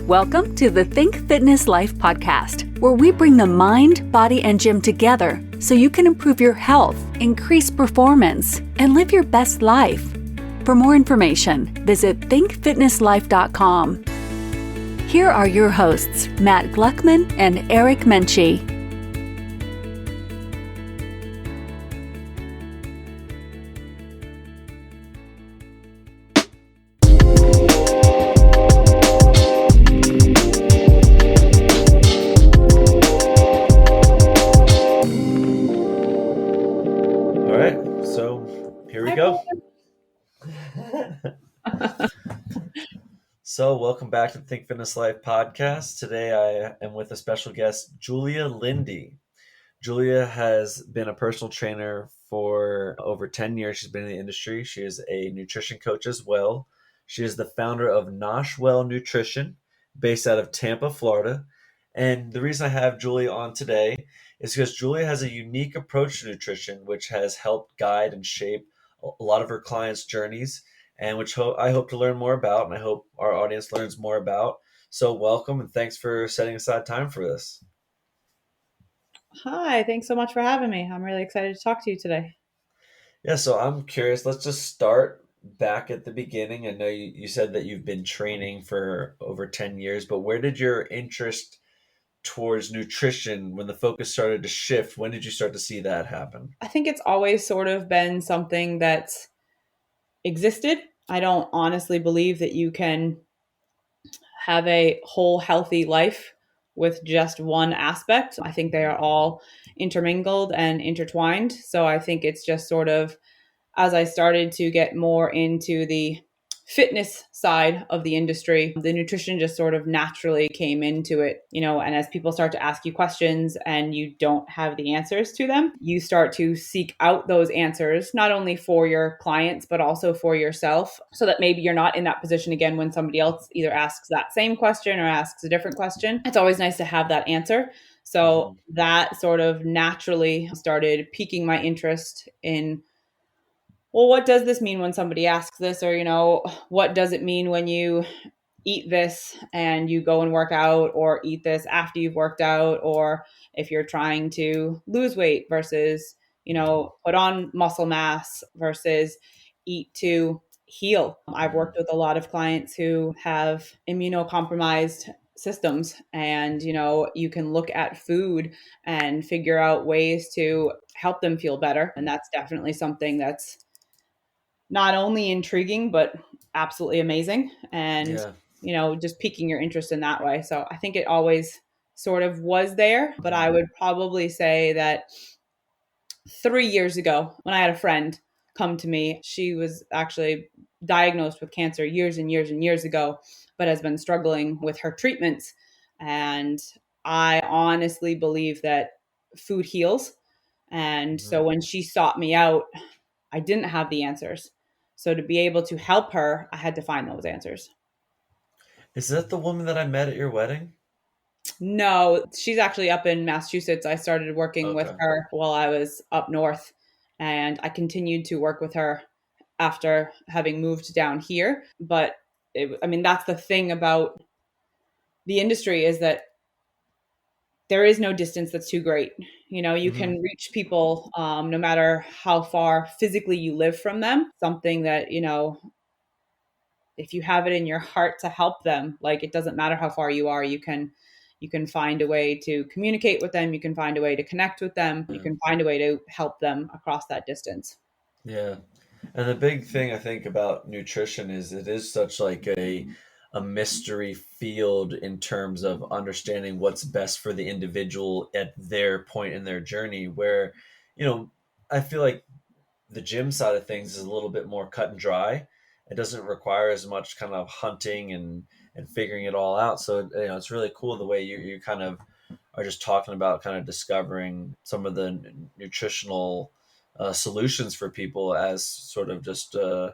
Welcome to the Think Fitness Life podcast, where we bring the mind, body, and gym together so you can improve your health, increase performance, and live your best life. For more information, visit thinkfitnesslife.com. Here are your hosts, Matt Gluckman and Eric Menchie. So welcome back to the Think Fitness Life podcast. Today I am with a special guest, Julia Linde. Julia has been a personal trainer for over 10 years. She's been in the industry. She is a nutrition coach as well. She is the founder of Noshwell Nutrition, based out of Tampa, Florida. And the reason I have Julia on today is because Julia has a unique approach to nutrition, which has helped guide and shape a lot of her clients' journeys, and which I hope to learn more about, and I hope our audience learns more about. So welcome, and thanks for setting aside time for this. Hi, thanks so much for having me. I'm really excited to talk to you today. Yeah, so I'm curious. Let's just start back at the beginning. I know you said that you've been training for over 10 years, but where did your interest towards nutrition, when the focus started to shift, when did you start to see that happen? I think it's always sort of been something that's existed. I don't honestly believe that you can have a whole healthy life with just one aspect. I think they are all intermingled and intertwined. So I think it's just sort of, as I started to get more into the fitness side of the industry, the nutrition just sort of naturally came into it, and as people start to ask you questions and you don't have the answers to them, you start to seek out those answers, not only for your clients, but also for yourself, so that maybe you're not in that position again when somebody else either asks that same question or asks a different question. It's always nice to have that answer. So that sort of naturally started piquing my interest in, well, what does this mean when somebody asks this? Or, what does it mean when you eat this and you go and work out, or eat this after you've worked out, or if you're trying to lose weight versus, put on muscle mass versus eat to heal. I've worked with a lot of clients who have immunocompromised systems, and you can look at food and figure out ways to help them feel better. And that's definitely something that's not only intriguing, but absolutely amazing. And, just piquing your interest in that way. So I think it always sort of was there, but I would probably say that 3 years ago, when I had a friend come to me, she was actually diagnosed with cancer years and years and years ago, but has been struggling with her treatments. And I honestly believe that food heals. And so when she sought me out, I didn't have the answers. So to be able to help her, I had to find those answers. Is that the woman that I met at your wedding? No, she's actually up in Massachusetts. I started working with her while I was up north, and I continued to work with her after having moved down here. But that's the thing about the industry, is that there is no distance that's too great. You can reach people no matter how far physically you live from them. Something that, if you have it in your heart to help them, like, it doesn't matter how far you are, you can find a way to communicate with them. You can find a way to connect with them. You can find a way to help them across that distance. Yeah. And the big thing I think about nutrition is it is such like a mystery field in terms of understanding what's best for the individual at their point in their journey, where, I feel like the gym side of things is a little bit more cut and dry. It doesn't require as much kind of hunting and figuring it all out. So, it's really cool the way you kind of are just talking about kind of discovering some of the nutritional solutions for people as sort of just a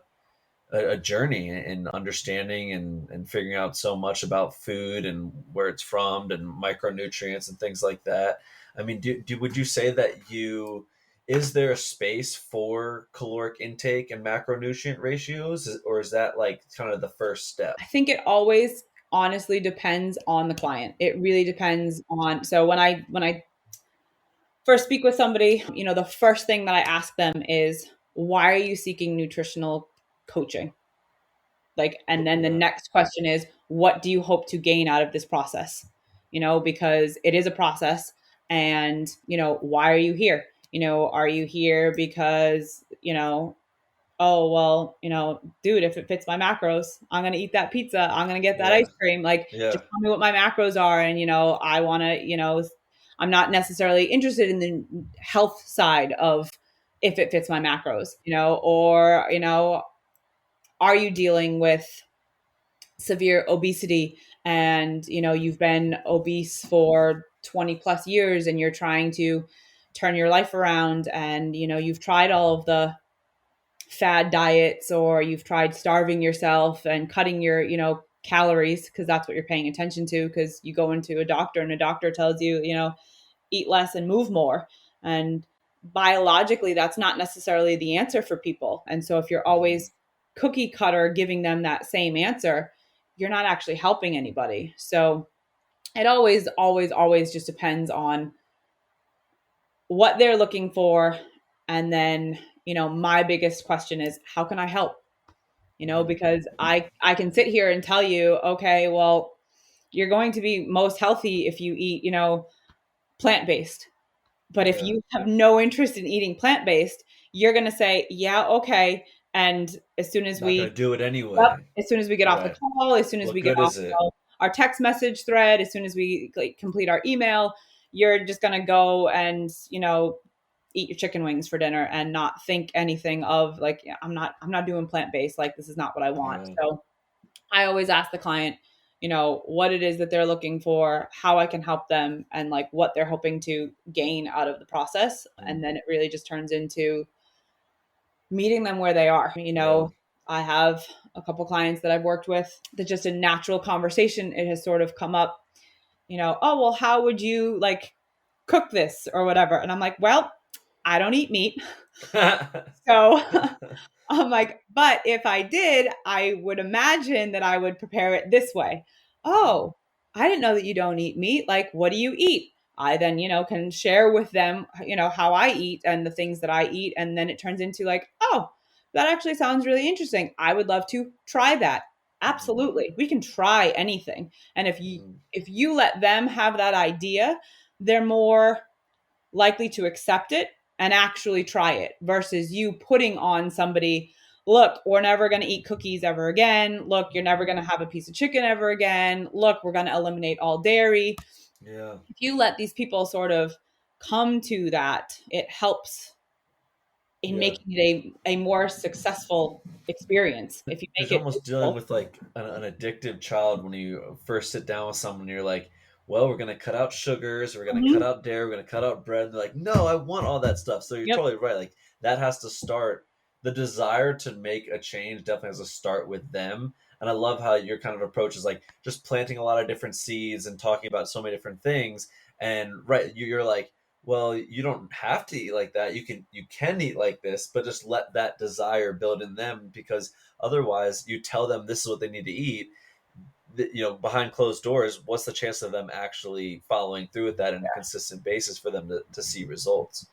journey in understanding and figuring out so much about food and where it's from and micronutrients and things like that. I mean, would you say that is there a space for caloric intake and macronutrient ratios, or is that like kind of the first step? I think it always honestly depends on the client. It really depends on, so when I first speak with somebody, the first thing that I ask them is, why are you seeking nutritional coaching? Like, and then the Yeah. next question is, what do you hope to gain out of this process? Because it is a process. And why are you here? Are you here because oh, well, dude, if it fits my macros, I'm going to eat that pizza, I'm going to get that Yeah. ice cream, like, Yeah. just tell me what my macros are. And I want to, I'm not necessarily interested in the health side of if it fits my macros, or are you dealing with severe obesity, and you've been obese for 20 plus years, and you're trying to turn your life around, and you've tried all of the fad diets, or you've tried starving yourself and cutting your calories, because that's what you're paying attention to, because you go into a doctor and a doctor tells you eat less and move more. And biologically, that's not necessarily the answer for people. And so if you're Mhm. always cookie cutter giving them that same answer, you're not actually helping anybody. So it always just depends on what they're looking for. And then, my biggest question is, how can I help? Mhm. Because I can sit here and tell you, okay, well, you're going to be most healthy if you eat, plant-based. But if Yeah. you have no interest in eating plant-based, you're going to say, yeah, okay. And as soon as Not gonna we, do it yep, anyway. as soon as we get off the Right. call, as soon as What we get good off is it? our text message thread, as soon as we complete our email, you're just going to go and, eat your chicken wings for dinner and not think anything of like, yeah, I'm not doing plant-based. Like, this is not what I want. Yeah. So I always ask the client, what it is that they're looking for, how I can help them, and like what they're hoping to gain out of the process. And Mm. then it really just turns into meeting them where they are. Yeah. I have a couple clients that I've worked with that just a natural conversation, it has sort of come up, oh, well, how would you like cook this or whatever? And I'm like, well, I don't eat meat. So I'm like, but if I did, I would imagine that I would prepare it this way. Oh, I didn't know that you don't eat meat. Like, what do you eat? I then, can share with them, how I eat and the things that I eat. And then it turns into like, oh, that actually sounds really interesting. I would love to try that. Mhm. Absolutely. We can try anything. And Mhm. if you let them have that idea, they're more likely to accept it and actually try it, versus you putting on somebody, look, we're never going to eat cookies ever again. Look, you're never going to have a piece of chicken ever again. Look, we're going to eliminate all dairy. Yeah. If you let these people sort of come to that, it helps in Yeah. making it a more successful experience. If you Because make you're it almost dealing visible. with like an addictive child when you first sit down with someone. You're like, well, we're gonna cut out sugars, we're gonna cut Mhm. out dairy, we're gonna cut out bread. And they're like, no, I want all that stuff. So you're Yep. totally right. Like that has to start. The desire to make a change definitely has to start with them. And I love how your kind of approach is like just planting a lot of different seeds and talking about so many different things. And right, you're like, well, you don't have to eat like that. You can eat like this, but just let that desire build in them, because otherwise, you tell them this is what they need to eat. Behind closed doors, what's the chance of them actually following through with that on a consistent basis for them to see results?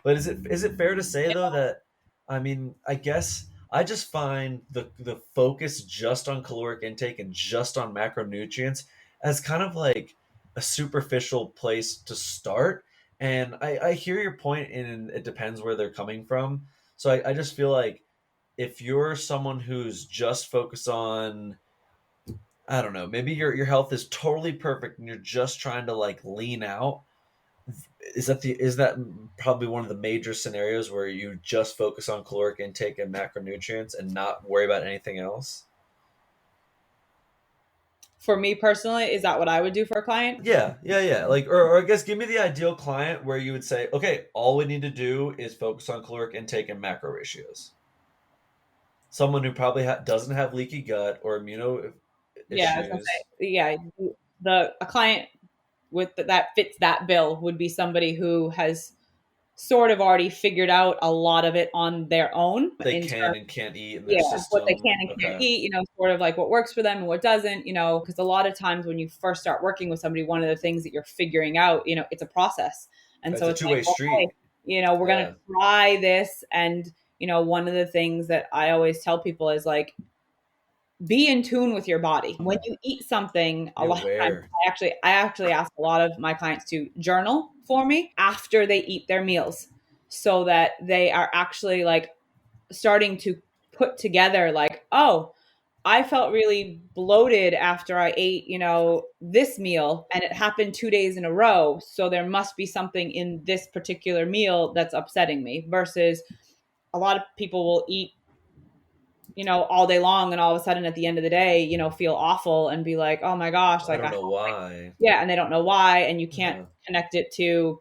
But is it fair to say though that, I mean, I guess I just find the focus just on caloric intake and just on macronutrients as kind of like a superficial place to start. And I hear your point, and it depends where they're coming from. So I just feel like if you're someone who's just focused on, I don't know, maybe your health is totally perfect and you're just trying to like lean out, is that probably one of the major scenarios where you just focus on caloric intake and macronutrients and not worry about anything else? For me personally, is that what I would do for a client? Yeah, yeah, yeah. Like, or I guess give me the ideal client where you would say, okay, all we need to do is focus on caloric intake and macro ratios. Someone who probably doesn't have leaky gut or immuno Yeah, I was gonna issues. say, yeah, a client with that fits that bill would be somebody who has sort of already figured out a lot of it on their own They in can terms, and can't eat in their yeah, what they can system. and can't Okay. eat, sort of like what works for them and what doesn't, because a lot of times when you first start working with somebody, one of the things that you're figuring out, it's a process. And so It's a it's like, two-way street. okay, we're going Yeah. to try this. And, one of the things that I always tell people is like, be in tune with your body. When you eat something, a Be lot of times aware. I actually ask a lot of my clients to journal for me after they eat their meals so that they are actually like starting to put together like, oh, I felt really bloated after I ate, this meal and it happened 2 days in a row. So there must be something in this particular meal that's upsetting me versus a lot of people will eat all day long and all of a sudden at the end of the day, feel awful and be like, oh my gosh, I like don't know why. yeah, and they don't know why. And you can't Uh, connect it to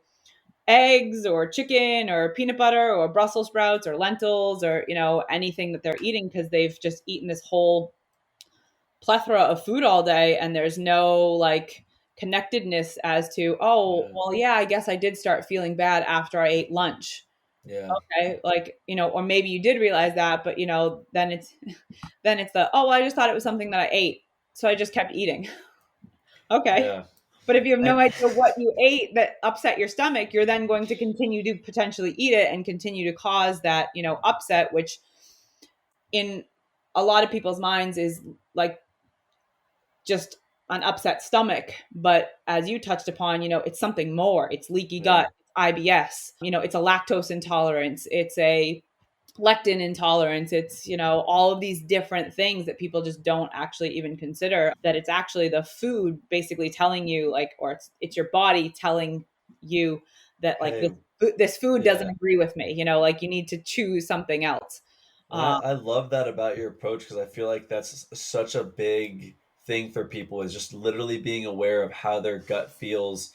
eggs or chicken or peanut butter or Brussels sprouts or lentils or, anything that they're eating because they've just eaten this whole plethora of food all day and there's no like connectedness as to, oh, yeah. well, yeah, I guess I did start feeling bad after I ate lunch. Yeah. Okay, like, or maybe you did realize that, but then it's oh, well, I just thought it was something that I ate, so I just kept eating. Okay. Yeah. But if you have no And idea what you ate that upset your stomach, you're then going to continue to potentially eat it and continue to cause that, upset, which in a lot of people's minds is like just an upset stomach. But as you touched upon, it's something more. It's leaky yeah. gut, IBS, it's a lactose intolerance, it's a lectin intolerance, it's all of these different things that people just don't actually even consider, that it's actually the food basically telling you like, or it's your body telling you that like Hey, this food doesn't yeah. agree with me, like you need to choose something else. And I love that about your approach because I feel like that's such a big thing for people is just literally being aware of how their gut feels,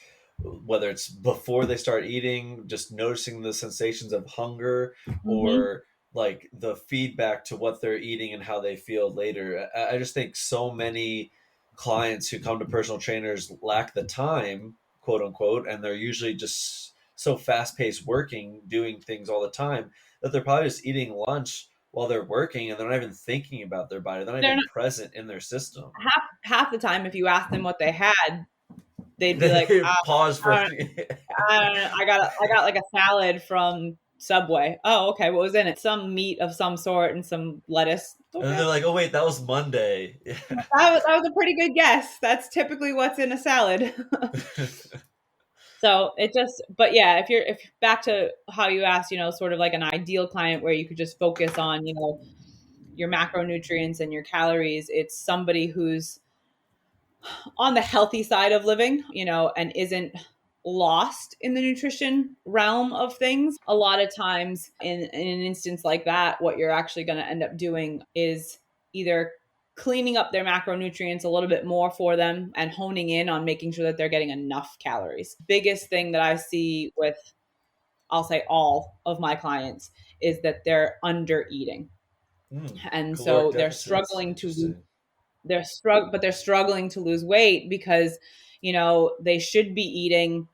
whether it's before they start eating, just noticing the sensations of hunger Mhm. or like the feedback to what they're eating and how they feel later. I just think so many clients who come to personal trainers lack the time, quote unquote, and they're usually just so fast paced working, doing things all the time that they're probably just eating lunch while they're working and they're not even thinking about their body. They're not They're even not, present in their system. half the time if you ask them what they had, they'd be like, They pause for I got like a salad from Subway. Oh, okay. What was in it? Some meat of some sort and some lettuce. and then Okay. they're like, oh wait, that was Monday. Yeah. That was a pretty good guess. That's typically what's in a salad. So it just, but yeah, if back to how you asked, sort of like an ideal client where you could just focus on, your macronutrients and your calories, it's somebody who's on the healthy side of living, and isn't lost in the nutrition realm of things. A lot of times in an instance like that, what you're actually going to end up doing is either cleaning up their macronutrients a little bit more for them and honing in on making sure that they're getting enough calories. Biggest thing that I see with, I'll say all of my clients, is that they're under eating. And Caloric so they're deficits. struggling to lose, Interesting. they're struggling to lose weight because they should be eating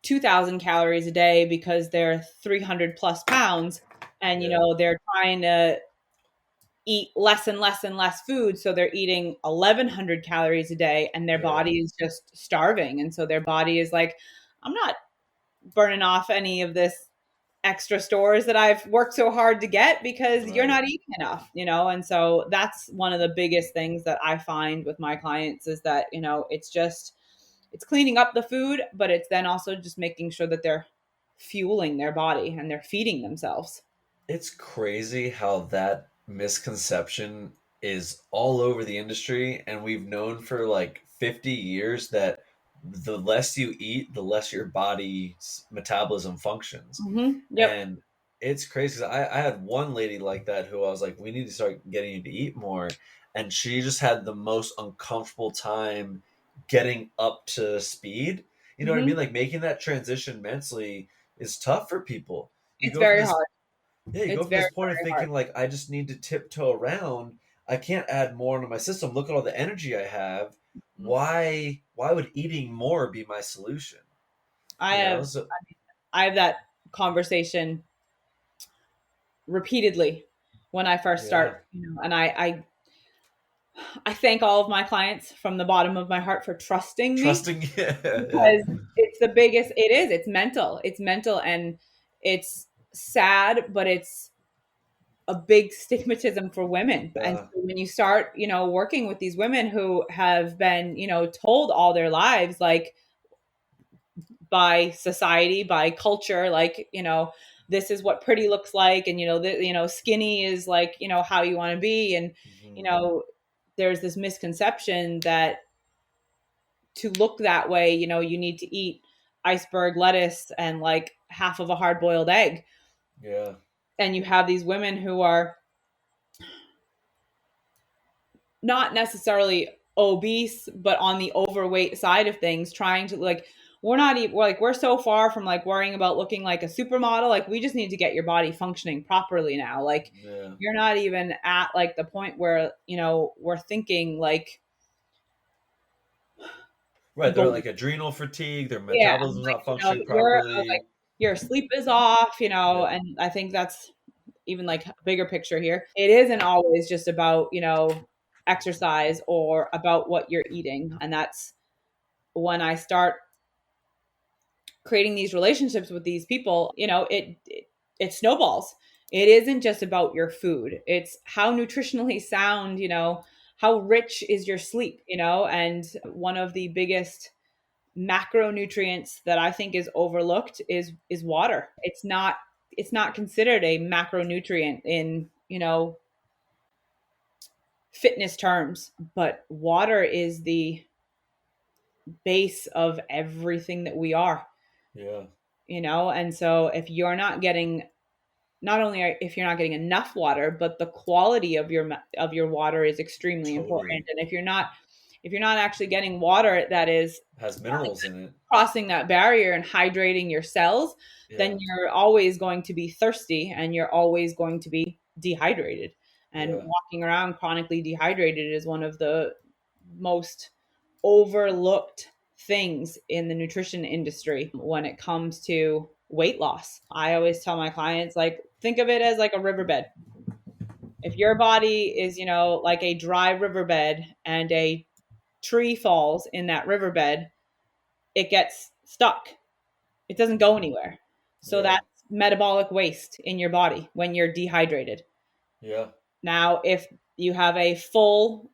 2,000 calories a day because they're 300 plus pounds, and Yeah. they're trying to eat less and less and less food, so they're eating 1,100 calories a day and their Yeah. body is just starving, and so their body is like, I'm not burning off any of this extra stores that I've worked so hard to get because you're Right. not eating enough, and so that's one of the biggest things that I find with my clients is that it's cleaning up the food, but it's then also just making sure that they're fueling their body and they're feeding themselves. It's crazy how that misconception is all over the industry, and we've known for like 50 years that the less you eat, the less your body's metabolism functions. Yep. And it's crazy 'cause I had one lady like that who I was like, we need to start getting you to eat more. And she just had the most uncomfortable time getting up to speed. You know what I mean? hmm Like making that transition mentally is tough for people. You It's go from very this hard. yeah, you go It's from this very, point of very hard. thinking like I just need to tiptoe around. I can't add more into my system. Look at all the energy I have. Why would eating more be my solution? I You know? have So I have that conversation repeatedly when I first Yeah. start, and I thank all of my clients from the bottom of my heart for trusting me, Trusting. Yeah. Yeah. because it's the biggest, it's mental, and it's sad, but it's a big stigmatism for women. And Yeah. so when you start, working with these women who have been, told all their lives, like, by society, by culture, like, this is what pretty looks like, and skinny is like, how you want to be, and you Mhm. know there's this misconception that to look that way, you need to eat iceberg lettuce and like half of a hard boiled egg. Yeah. And you have these women who are not necessarily obese, but on the overweight side of things, trying to like, we're not even like, we're so far from like worrying about looking like a supermodel. Like, we just need to get your body functioning properly now. Like, Yeah. you're not even at like the point where, we're thinking like, Right. They're but like adrenal fatigue. Their yeah, metabolism's like, not functioning you're properly. like, your sleep is off, Yeah. and I think that's even like a bigger picture here. It isn't always just about, exercise or about what you're eating. And that's when I start creating these relationships with these people, it snowballs. It isn't just about your food. It's how nutritionally sound, how rich is your sleep, and one of the biggest macronutrients that I think is overlooked is water. It's not considered a macronutrient in, fitness terms, but water is the base of everything that we are, Yeah. and so if you're not getting, not only if you're not getting enough water, but the quality of your water is extremely important. Totally. And if you're not actually getting water that is Has minerals in it. crossing that barrier and hydrating your cells, then Yeah. you're always going to be thirsty and you're always going to be dehydrated. And Yeah. walking around chronically dehydrated is one of the most overlooked things in the nutrition industry when it comes to weight loss. I always tell my clients, like, think of it as like a riverbed. If your body is, like a dry riverbed and a tree falls in that riverbed, it gets stuck. It doesn't go anywhere. So Yeah. that's metabolic waste in your body when you're dehydrated. Yeah. Now, if you have a full,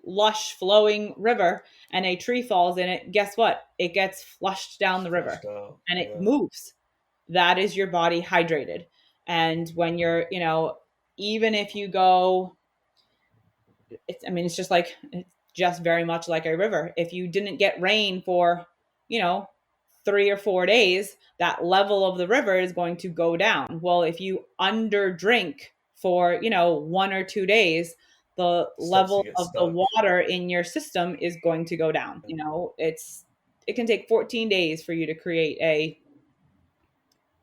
lush, flowing river and a tree falls in it, guess what? It gets flushed down the river Flushed out. and it Yeah. moves. That is your body hydrated. And when you're, even if you go, it's just like, it's just very much like a river. If you didn't get rain for, you know, 3 or 4 days, that level of the river is going to go down. Well, if you underdrink for, 1 or 2 days, the Starts to level get of the stuck. water in your system is going to go down. It can take 14 days for you to create a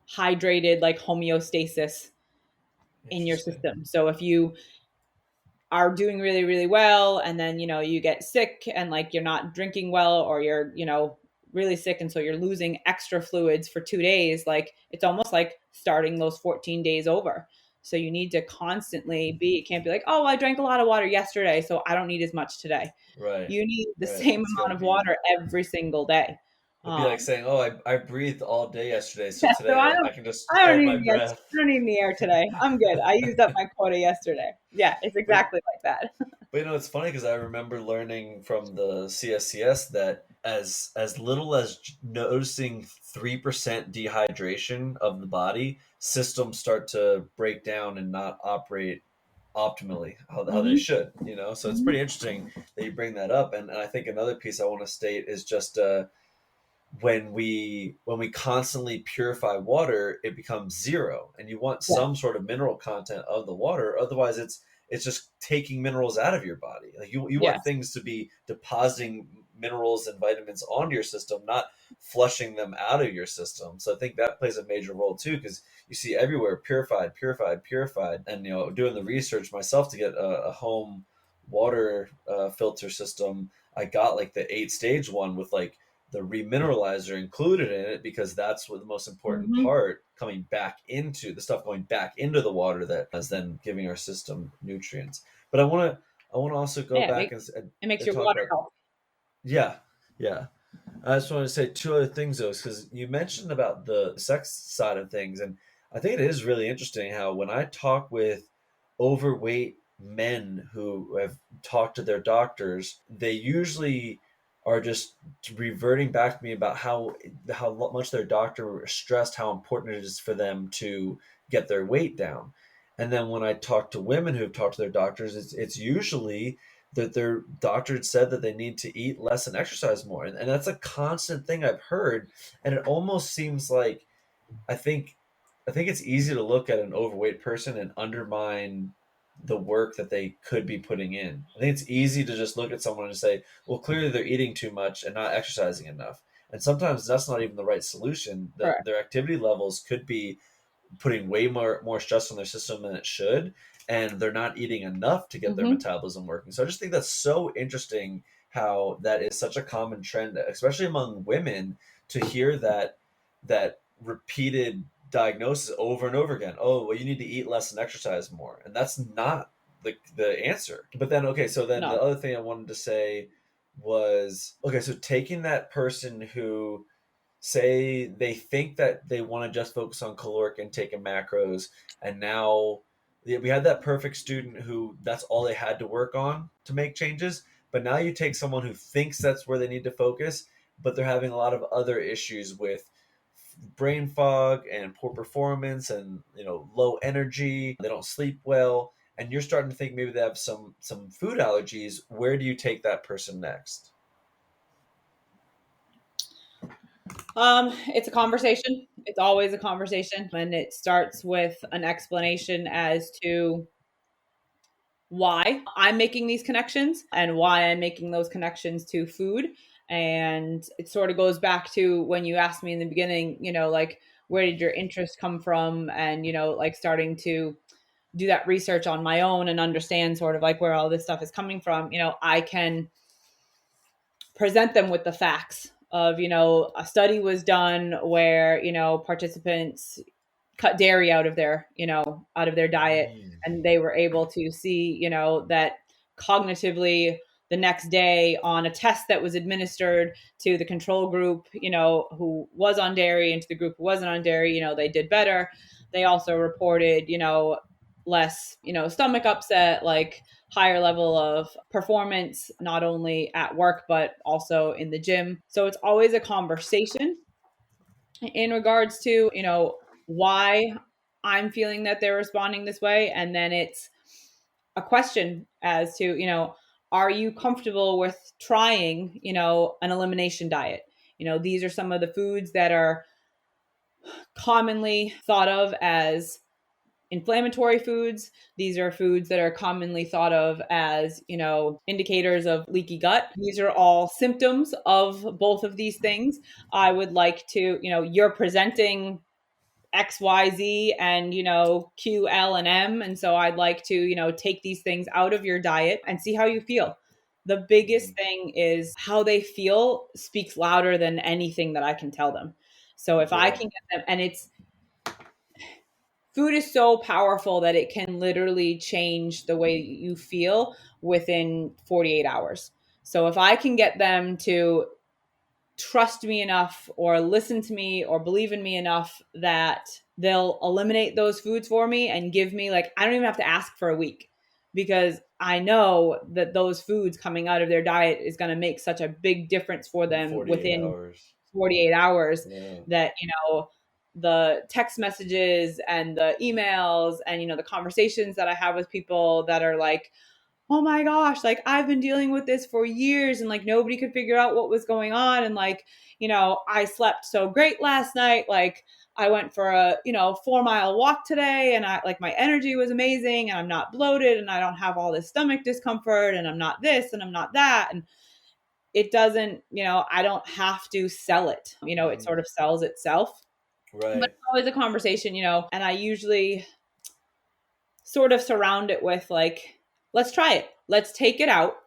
hydrated, like, homeostasis in your Interesting. system. So if you are doing really, really well, and then, you get sick and like you're not drinking well, or you're, really sick, and so you're losing extra fluids for 2 days, like, it's almost like starting those 14 days over. So you need to constantly be, it can't be like, oh, I drank a lot of water yesterday, so I don't need as much today. Right. You need the Right. same It's got amount to of be. water every single day. It'd be like um saying, "Oh, I breathed all day yesterday, so yeah, so today I can just I don't hold my need the breath." I don't need the air today. I'm good. I used up my quota yesterday. Yeah, it's But exactly like that. But it's funny because I remember learning from the CSCS that as little as noticing 3% dehydration of the body, systems start to break down and not operate optimally how they Hmm. should. So it's pretty interesting that you bring that up. And I think another piece I want to state is just when we constantly purify water, it becomes zero, and you want Yeah. some sort of mineral content of the water. Otherwise, it's just taking minerals out of your body. Like, you want Yes. things to be depositing minerals and vitamins onto your system, not flushing them out of your system. So I think that plays a major role too, because you see everywhere purified, purified, purified. And doing the research myself to get a home water filter system, I got like the 8-stage one with like the remineralizer included in it, because that's what the most important Mm-hmm. part, coming back into the stuff, going back into the water that is then giving our system nutrients. But I want to also go Yeah, back it makes and your talk water about, healthy. yeah, yeah. I just want to say two other things though, because you mentioned about the sex side of things, and I think it is really interesting how when I talk with overweight men who have talked to their doctors, they usually are just reverting back to me about how much their doctor stressed how important it is for them to get their weight down. And then when I talk to women who've talked to their doctors, it's usually that their doctor had said that they need to eat less and exercise more. And that's a constant thing I've heard. And it almost seems like I think I think it's easy to look at an overweight person and undermine the work that they could be putting in. I think it's easy to just look at someone and say, well, clearly they're eating too much and not exercising enough. And sometimes that's not even the right solution. That Correct. their activity levels could be putting way more stress on their system than it should, and they're not eating enough to get their Mm-hmm. metabolism working. So I just think that's so interesting how that is such a common trend, especially among women, to hear that repeated diagnosis over and over again. Oh, well, you need to eat less and exercise more, and that's not the answer. But then, okay, so then No. the other thing I wanted to say was, okay, so taking that person who say they think that they want to just focus on caloric intake and macros, and now we had that perfect student who that's all they had to work on to make changes. But now you take someone who thinks that's where they need to focus, but they're having a lot of other issues with brain fog and poor performance, and low energy, they don't sleep well, and you're starting to think maybe they have some food allergies. Where do you take that person next? It's a conversation. It's always a conversation, and it starts with an explanation as to why I'm making these connections and why I'm making those connections to food. And it sort of goes back to when you asked me in the beginning, like, where did your interest come from? And, like, starting to do that research on my own and understand sort of like where all this stuff is coming from. I can present them with the facts of, a study was done where, participants cut dairy out of their diet, Mm. and they were able to see, that cognitively the next day on a test that was administered to the control group, who was on dairy, and to the group who wasn't on dairy, they did better. They also reported, less, stomach upset, like higher level of performance, not only at work, but also in the gym. So it's always a conversation in regards to, why I'm feeling that they're responding this way. And then it's a question as to, are you comfortable with trying, an elimination diet? These are some of the foods that are commonly thought of as inflammatory foods. These are foods that are commonly thought of as, indicators of leaky gut. These are all symptoms of both of these things. I would like to, you're presenting XYZ and, Q, L, and M. And so I'd like to, take these things out of your diet and see how you feel. The biggest thing is how they feel speaks louder than anything that I can tell them. So if I Yeah. can get them, and it's, food is so powerful that it can literally change the way you feel within 48 hours. So if I can get them to trust me enough or listen to me or believe in me enough that they'll eliminate those foods for me and give me, like, I don't even have to ask for a week, because I know that those foods coming out of their diet is going to make such a big difference for In them 48 within hours. 48 hours, Yeah. that, the text messages and the emails and, the conversations that I have with people that are like, oh my gosh, like, I've been dealing with this for years, and like nobody could figure out what was going on. And like, I slept so great last night. Like, I went for a, 4-mile walk today, and I, like, my energy was amazing, and I'm not bloated, and I don't have all this stomach discomfort, and I'm not this and I'm not that. And it doesn't, I don't have to sell it. It Mhm. sort of sells itself. But Right. it's always a conversation, and I usually sort of surround it with, like, let's try it. Let's take it out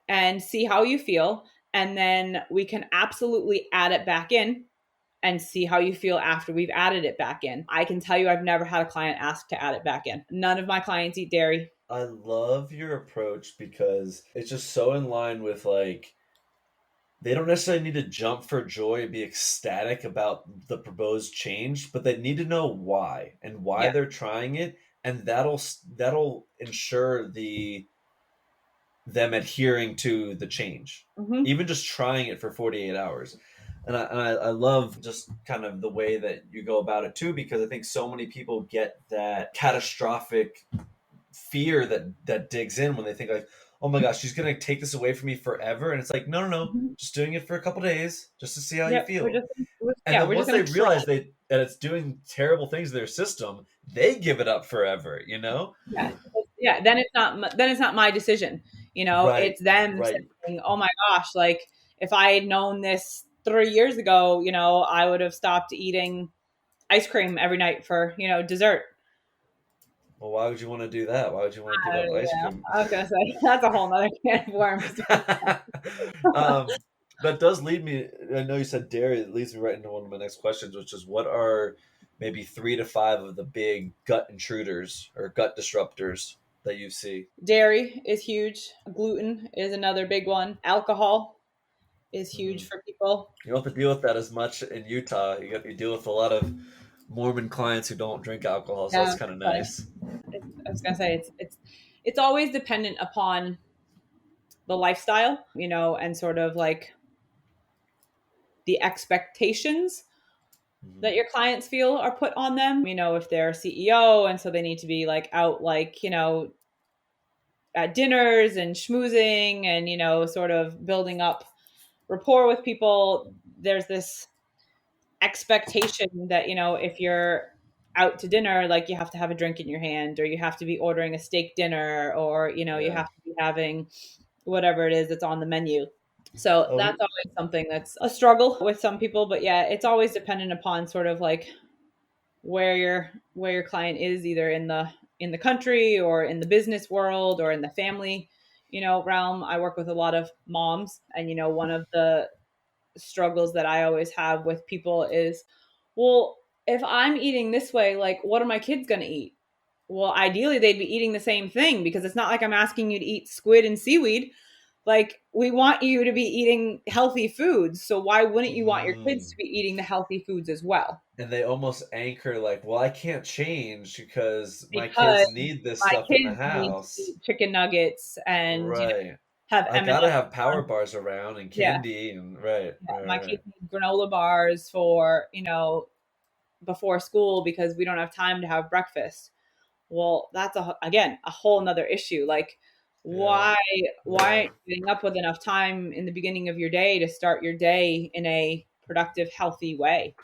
and see how you feel. and then we can absolutely add it back in and see how you feel after we've added it back in. I can tell you I've never had a client ask to add it back in. None of my clients eat dairy. I love your approach because it's just so in line with like, they don't necessarily need to jump for joy and be ecstatic about the proposed change, but they need to know why and why Yeah. they're trying it, and that'll ensure them adhering to the change, Mm-hmm. even just trying it for 48 hours. And I love just kind of the way that you go about it too, because I think so many people get that catastrophic fear that digs in when they think like, oh my gosh, she's gonna take this away from me forever. And it's like, no, no, no, Mm-hmm. just doing it for a couple days just to see how you Yep. feel. And Yeah, then we're just once gonna they try. realize that it's doing terrible things to their system, they give it up forever, you know? Yeah. Yeah. Then it's not my decision. Right, It's them right. saying, oh my gosh, like if I had known this 3 years ago, I would have stopped eating ice cream every night for, dessert. Well, why would you want to do that? Why would you want to give up ice Yeah, cream? I was gonna say that's a whole nother can of worms. um, that does lead me. I know you said dairy. It leads me right into one of my next questions, which is what are maybe 3 to 5 of the big gut intruders or gut disruptors that you see? Dairy is huge. Gluten is another big one. Alcohol is huge Hmm. for people. You don't have to deal with that as much in Utah. You deal with a lot of Mormon clients who don't drink alcohol, so Yeah, that's kind of but nice. I was gonna say it's always dependent upon the lifestyle, and sort of like the expectations Hmm. that your clients feel are put on them. If they're a CEO and so they need to be like out like, at dinners and schmoozing and, sort of building up rapport with people, there's this expectation that, if you're out to dinner, like you have to have a drink in your hand or you have to be ordering a steak dinner or, you Yeah. have to be having whatever it is that's on the menu. So Oh, that's always something that's a struggle with some people. But yeah, it's always dependent upon sort of like where your client is, either in the country or in the business world or in the family, realm. I work with a lot of moms, and one of the struggles that I always have with people is, well, if I'm eating this way, like what are my kids going to eat? Well, ideally they'd be eating the same thing, because it's not like I'm asking you to eat squid and seaweed. Like, we want you to be eating healthy foods. So why wouldn't you want your kids mm. to be eating the healthy foods as well? And they almost anchor like, well, I can't change because my Because kids need this my stuff in the kids need to house. eat chicken nuggets and, Right. have I M&Ms. gotta have power on- bars around and Yeah, candy and right, yeah. right, My right, kids need granola bars for, before school because we don't have time to have breakfast. Well, that's again a whole nother issue. Like, yeah, why yeah. aren't you getting up with enough time in the beginning of your day to start your day in a productive, healthy way?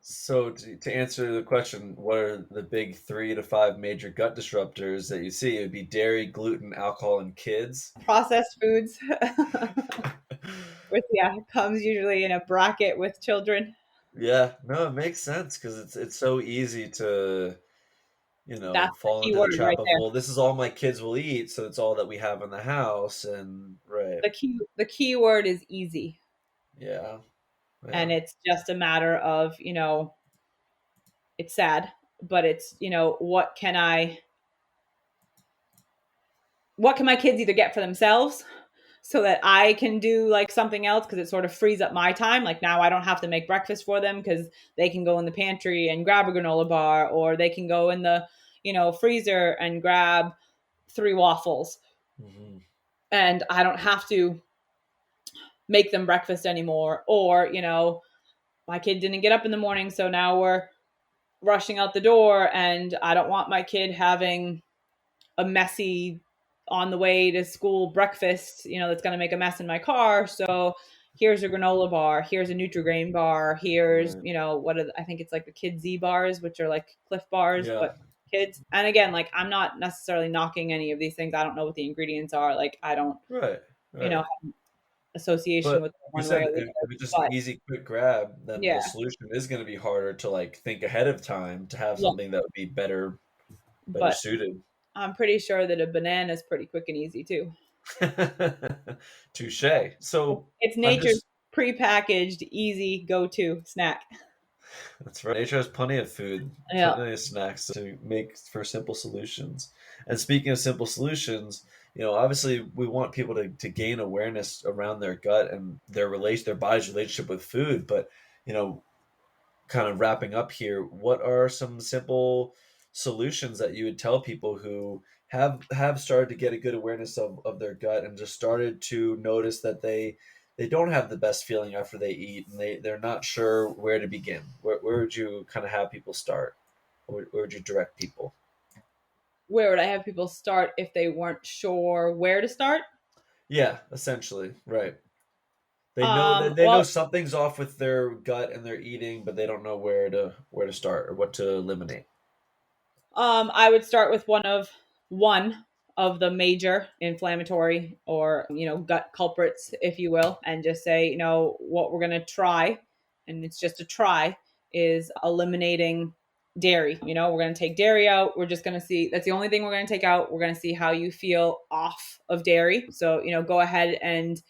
So to answer the question, what are the big 3 to 5 major gut disruptors that you see? It would be dairy, gluten, alcohol, and kids. Processed foods, with comes usually in a bracket with children. Yeah, no, it makes sense because it's so easy to That's the fall key into the word trap right of, there. well, this is all my kids will eat, so it's all that we have in the house, and right, The key word is easy, yeah, and yeah, it's just a matter of, it's sad, but it's, what can my kids either get for themselves so that I can do like something else, because it sort of frees up my time. Like, now I don't have to make breakfast for them because they can go in the pantry and grab a granola bar, or they can go in the, freezer and grab 3 waffles, hmm, and I don't have to make them breakfast anymore. Or, my kid didn't get up in the morning, so now we're rushing out the door, and I don't want my kid having a messy on the way to school breakfast, that's going to make a mess in my car. So here's a granola bar, here's a Nutri-Grain bar, here's, right, I think it's like the Kid Z bars, which are like Cliff bars, yeah, but kids. And again, like, I'm not necessarily knocking any of these things. I don't know what the ingredients are. Like, I don't, right, you know, right. have association But with you one way said or the if other. it's just But easy, quick grab, then the yeah, solution is going to be harder to like think ahead of time to have yeah. something that would be better But suited. I'm pretty sure that a banana is pretty quick and easy too. Touche. So It's I'm nature's just prepackaged, easy go-to snack. that's right. Nature has plenty of food, Yeah. plenty of snacks to make for simple solutions. And speaking of simple solutions, obviously we want people to gain awareness around their gut and their body's relationship with food. But, you know, kind of wrapping up here, what are some simple solutions that you would tell people who have started to get a good awareness of their gut and just started to notice that they don't have the best feeling after they eat and they're not sure where to begin? Where would you kind of have people start? Where would you direct people? Where would I have people start if they weren't sure where to start? Yeah, essentially, right. They know Well, something's off with their gut and their eating, but they don't know where to start or what to eliminate. I would start with one of the major inflammatory or gut culprits, if you will, and just say what we're gonna try, and it's just a try, is eliminating dairy. We're gonna take dairy out. We're just gonna see. That's the only thing we're gonna take out. We're gonna see how you feel off of dairy. So go ahead and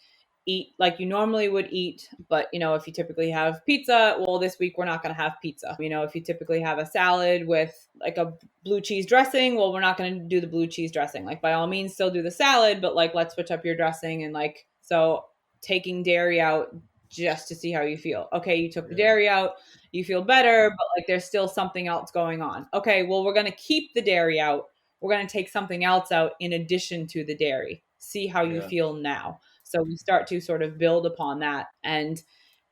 eat like you normally would eat. But if you typically have pizza, well, this week we're not going to have pizza. If you typically have a salad with like a blue cheese dressing, well, we're not going to do the blue cheese dressing. Like, by all means, still do the salad, but like, let's switch up your dressing. And like, so taking dairy out just to see how you feel. Okay, you took the Yeah, dairy out, you feel better, but like there's still something else going on. Okay, well, we're going to keep the dairy out. We're going to take something else out in addition to the dairy. See how you yeah, feel now. So we start to sort of build upon that. And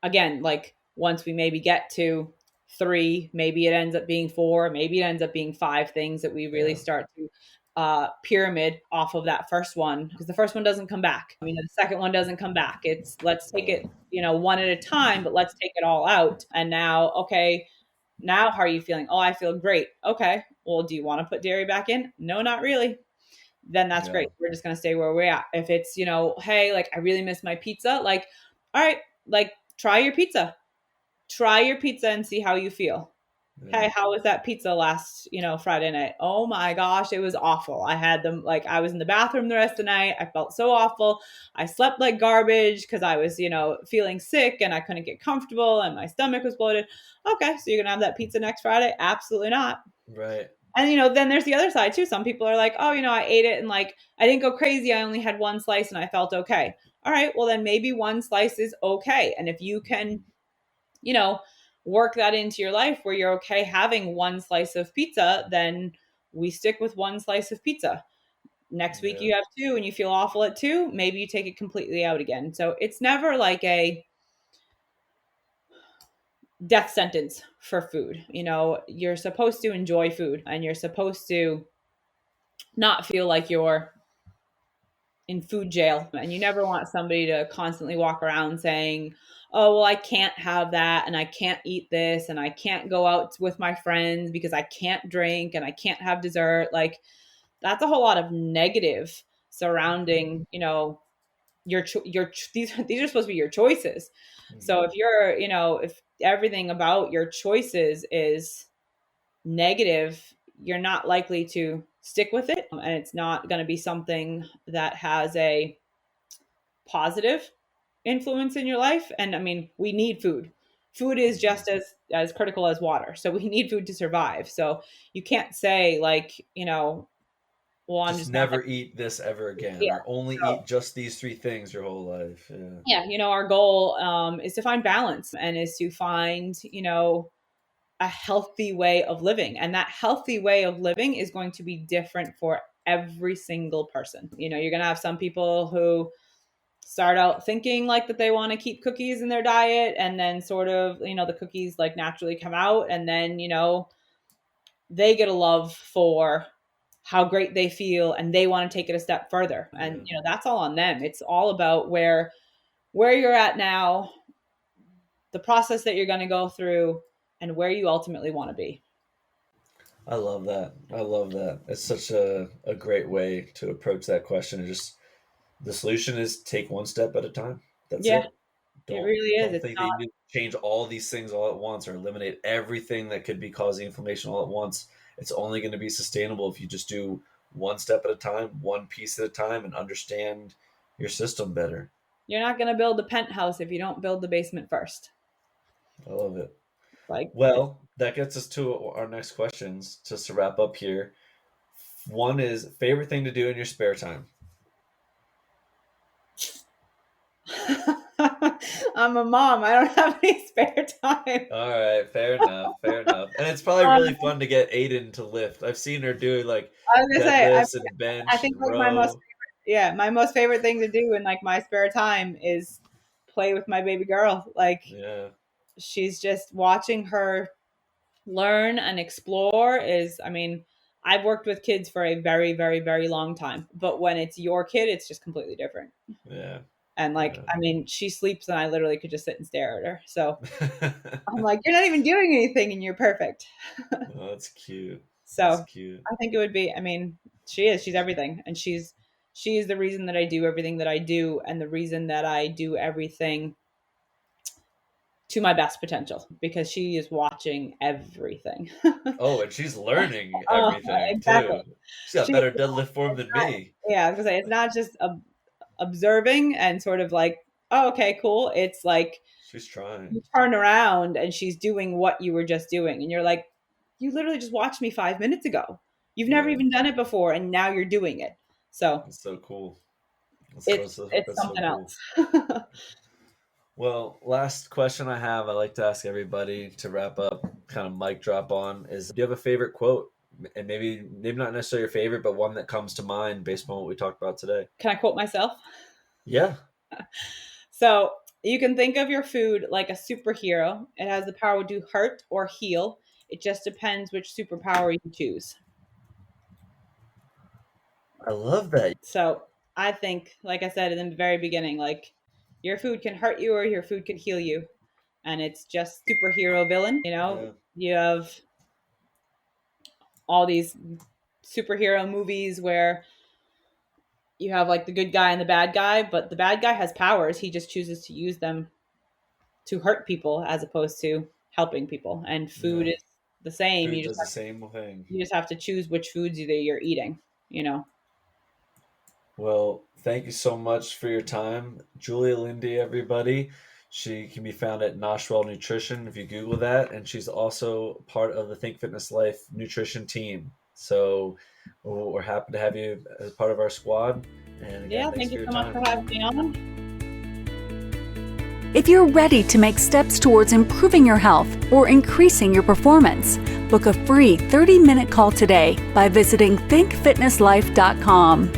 again, like once we maybe get to three, maybe it ends up being four, maybe it ends up being five things that we really yeah, start to pyramid off of that first one, because the first one doesn't come back. The second one doesn't come back. It's let's take it, one at a time, but let's take it all out. And now, okay, now how are you feeling? Oh, I feel great. Okay. Well, do you want to put dairy back in? No, not really. Then that's yeah, great. We're just going to stay where we're at. If it's, hey, like I really miss my pizza, like, all right, like try your pizza. Try your pizza and see how you feel. yeah. Hey, how was that pizza last, Friday night? Oh my gosh, it was awful. I had them like I was in the bathroom the rest of the night. I felt so awful. I slept like garbage because I was, feeling sick and I couldn't get comfortable and my stomach was bloated. Okay, so you're going to have that pizza next Friday? Absolutely not. Right. And then there's the other side too. Some people are like, oh, I ate it and like I didn't go crazy. I only had one slice and I felt okay. All right, well then maybe one slice is okay. And if you can, you know, work that into your life where you're okay having one slice of pizza, then we stick with one slice of pizza. Next week Yeah. you have two and you feel awful at two, maybe you take it completely out again. So it's never like a death sentence for food. You're supposed to enjoy food and you're supposed to not feel like you're in food jail. And you never want somebody to constantly walk around saying, oh, well, I can't have that and I can't eat this and I can't go out with my friends because I can't drink and I can't have dessert. Like that's a whole lot of negative surrounding, these are supposed to be your choices. So Mhm. if if everything about your choices is negative, you're not likely to stick with it. And it's not going to be something that has a positive influence in your life. And we need food. Food is Mhm. just as critical as water. So we need food to survive. So you can't say like, well, I'm Just just not never eat this ever gonna, again, yeah. or only So eat just these three things your whole life. Yeah. yeah, our goal is to find balance and is to find, a healthy way of living. And that healthy way of living is going to be different for every single person. You're going to have some people who start out thinking like that they want to keep cookies in their diet and then sort of, the cookies like naturally come out and then, they get a love for how great they feel and they want to take it a step further. And, Yeah. that's all on them. It's all about where you're at now, the process that you're going to go through and where you ultimately want to be. I love that. I love that. It's such a great way to approach that question. And just the solution is take one step at a time. That's Yeah, it. it Don't really is. don't It's think that not. you need to change all these things all at once or eliminate everything that could be causing inflammation all at once. It's only going to be sustainable if you just do one step at a time, one piece at a time, and understand your system better. You're not going to build a penthouse if you don't build the basement first. I love it. Like, Well, that gets us to our next questions, just to wrap up here. One is favorite thing to do in your spare time. I'm a mom. I don't have any spare time. All right, fair enough, fair enough. And it's probably really fun to get Aiden to lift. I've seen her do like I was gonna say, deadlifts and bench I think and like row. my most favorite thing to do in like my spare time is play with my baby girl. Like, Yeah, she's just watching her learn and explore is, I mean, I've worked with kids for a very, very, very long time, but when it's your kid, it's just completely different. yeah, And like, yeah. I mean, she sleeps and I literally could just sit and stare at her. So I'm like, you're not even doing anything and you're perfect. Oh, that's cute. That's So cute. I think it would be, I mean, she's everything. And she's the reason that I do everything that I do, and the reason that I do everything to my best potential, because she is watching everything. Oh, and she's learning everything Exactly. too. She's got She, better deadlift form than me. yeah, I was gonna say, it's not just observing and sort of like, oh, okay, cool. It's like She's trying. you turn around and she's doing what you were just doing, and you're like, you literally just watched me 5 minutes ago. You've never Yeah, even done it before, and now you're doing it. So that's so cool. it's That's so something cool. else. Well, last question I have, I like to ask everybody to wrap up, kind of mic drop on, is do you have a favorite quote? And maybe not necessarily your favorite, but one that comes to mind based on what we talked about today. Can I quote myself? Yeah. So you can think of your food like a superhero. It has the power to hurt or heal. It just depends which superpower you choose. I love that. So I think, like I said in the very beginning, like, your food can hurt you or your food can heal you. And it's just superhero villain. Yeah. You have all these superhero movies where you have like the good guy and the bad guy, but the bad guy has powers. He just chooses to use them to hurt people as opposed to helping people. And food Yeah. is the same. Food does the same thing. You just have to choose which foods you're eating. Well, thank you so much for your time, Julia Linde, everybody. She can be found at Noshwell Nutrition if you Google that, and she's also part of the Think Fitness Life nutrition team. So we're happy to have you as part of our squad. And again, Yeah, thanks thank for you your so much time. for having me on. If you're ready to make steps towards improving your health or increasing your performance, book a free 30-minute call today by visiting thinkfitnesslife.com.